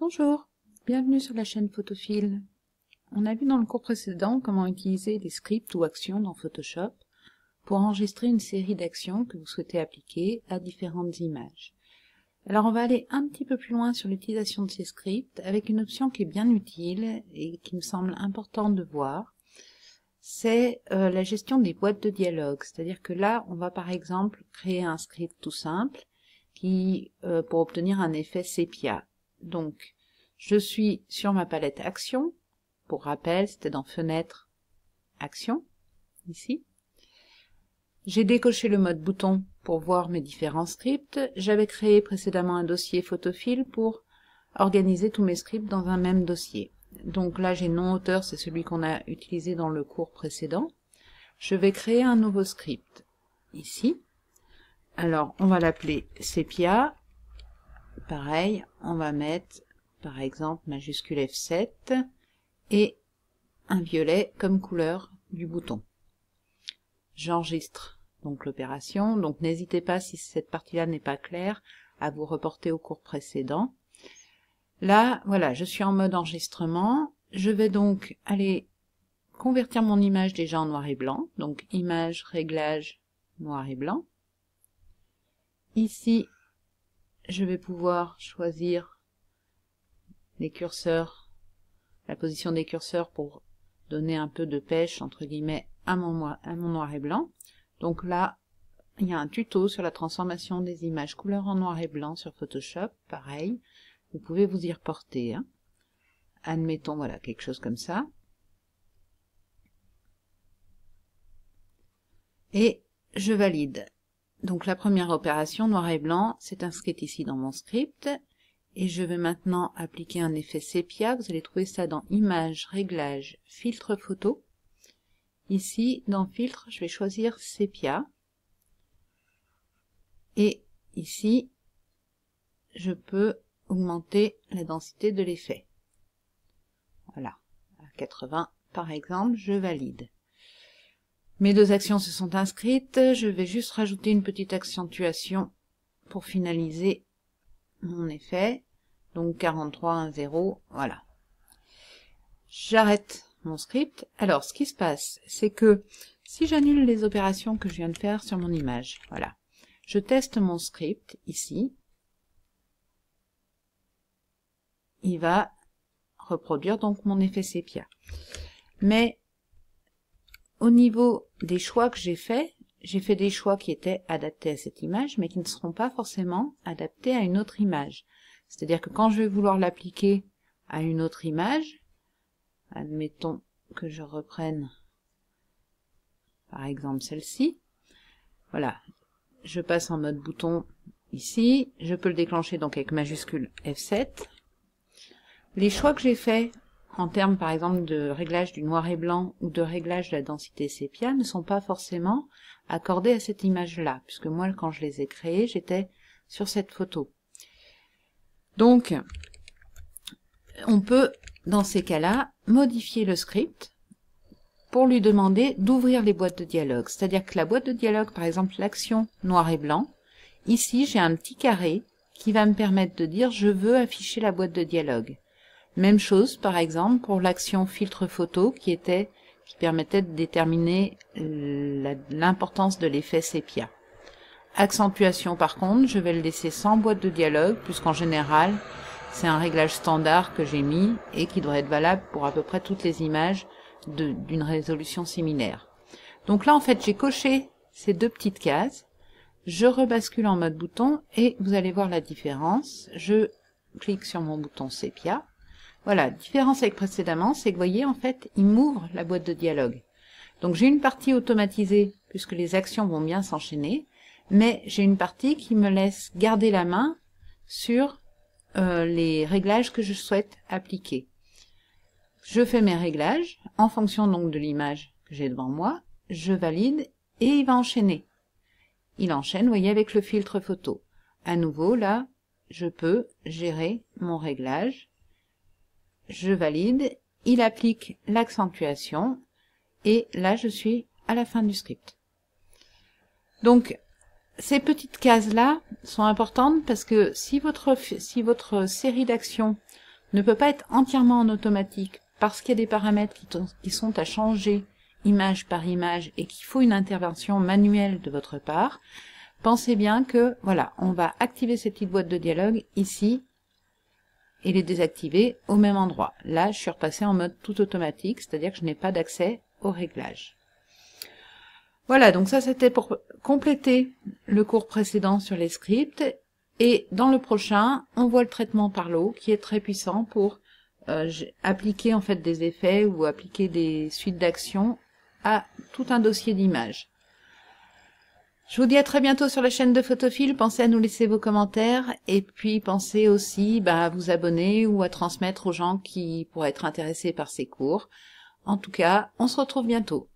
Bonjour, bienvenue sur la chaîne Photophile. On a vu dans le cours précédent comment utiliser les scripts ou actions dans Photoshop pour enregistrer une série d'actions que vous souhaitez appliquer à différentes images. Alors on va aller un petit peu plus loin sur l'utilisation de ces scripts avec une option qui est bien utile et qui me semble importante de voir. C'est la gestion des boîtes de dialogue. C'est-à-dire que là, on va par exemple créer un script tout simple qui pour obtenir un effet sépia. Donc, je suis sur ma palette Action. Pour rappel, c'était dans Fenêtre, Action, ici. J'ai décoché le mode bouton pour voir mes différents scripts. J'avais créé précédemment un dossier Photophile pour organiser tous mes scripts dans un même dossier. Donc là, j'ai nom auteur, c'est celui qu'on a utilisé dans le cours précédent. Je vais créer un nouveau script, ici. Alors, on va l'appeler Sépia. Pareil, on va mettre, par exemple, majuscule F7 et un violet comme couleur du bouton. J'enregistre donc l'opération, donc n'hésitez pas, si cette partie-là n'est pas claire, à vous reporter au cours précédent. Là, voilà, je suis en mode enregistrement. Je vais donc aller convertir mon image déjà en noir et blanc. Donc, image, réglage, noir et blanc. Ici, je vais pouvoir choisir les curseurs, la position des curseurs pour donner un peu de pêche, entre guillemets, à mon noir et blanc. Donc là, il y a un tuto sur la transformation des images couleur en noir et blanc sur Photoshop, pareil. Vous pouvez vous y reporter. Hein. Admettons, voilà, quelque chose comme ça. Et je valide. Donc la première opération, noir et blanc, c'est inscrit ici dans mon script. Et je vais maintenant appliquer un effet sépia. Vous allez trouver ça dans Images, Réglages, Filtre photo. Ici, dans Filtre, je vais choisir sépia. Et ici, je peux augmenter la densité de l'effet. Voilà, à 80 par exemple, je valide. Mes deux actions se sont inscrites, je vais juste rajouter une petite accentuation pour finaliser mon effet. Donc 43, 1, 0, voilà. J'arrête mon script. Alors, ce qui se passe, c'est que si j'annule les opérations que je viens de faire sur mon image, voilà, je teste mon script ici. Il va reproduire donc mon effet sépia. Mais au niveau des choix que j'ai fait des choix qui étaient adaptés à cette image, mais qui ne seront pas forcément adaptés à une autre image. C'est-à-dire que quand je vais vouloir l'appliquer à une autre image, admettons que je reprenne par exemple celle-ci, voilà, je passe en mode bouton ici, je peux le déclencher donc avec majuscule F7. Les choix que j'ai faits en termes par exemple de réglage du noir et blanc ou de réglage de la densité sépia ne sont pas forcément accordés à cette image-là, puisque moi quand je les ai créés, j'étais sur cette photo. Donc, on peut dans ces cas-là modifier le script pour lui demander d'ouvrir les boîtes de dialogue. C'est-à-dire que la boîte de dialogue, par exemple l'action noir et blanc, ici j'ai un petit carré qui va me permettre de dire je veux afficher la boîte de dialogue. Même chose, par exemple, pour l'action filtre photo qui permettait de déterminer l'importance de l'effet sépia. Accentuation, par contre, je vais le laisser sans boîte de dialogue, puisqu'en général, c'est un réglage standard que j'ai mis et qui devrait être valable pour à peu près toutes les images d'une résolution similaire. Donc là, en fait, j'ai coché ces deux petites cases. Je rebascule en mode bouton et vous allez voir la différence. Je clique sur mon bouton sépia. Voilà, différence avec précédemment, c'est que vous voyez, en fait, il m'ouvre la boîte de dialogue. Donc j'ai une partie automatisée, puisque les actions vont bien s'enchaîner, mais j'ai une partie qui me laisse garder la main sur les réglages que je souhaite appliquer. Je fais mes réglages, en fonction donc de l'image que j'ai devant moi, je valide, et il va enchaîner. Il enchaîne, vous voyez, avec le filtre photo. À nouveau, là, je peux gérer mon réglage. Je valide, il applique l'accentuation, et là je suis à la fin du script. Donc, ces petites cases-là sont importantes parce que si votre série d'actions ne peut pas être entièrement en automatique parce qu'il y a des paramètres qui sont à changer image par image et qu'il faut une intervention manuelle de votre part, pensez bien que, voilà, on va activer cette petite boîte de dialogue ici et les désactiver au même endroit. Là, je suis repassée en mode tout automatique, c'est-à-dire que je n'ai pas d'accès aux réglages. Voilà, donc ça c'était pour compléter le cours précédent sur les scripts. Et dans le prochain, on voit le traitement par l'eau qui est très puissant pour appliquer en fait des effets ou appliquer des suites d'actions à tout un dossier d'images. Je vous dis à très bientôt sur la chaîne de Photophile. Pensez à nous laisser vos commentaires et puis pensez aussi à vous abonner ou à transmettre aux gens qui pourraient être intéressés par ces cours. En tout cas, on se retrouve bientôt.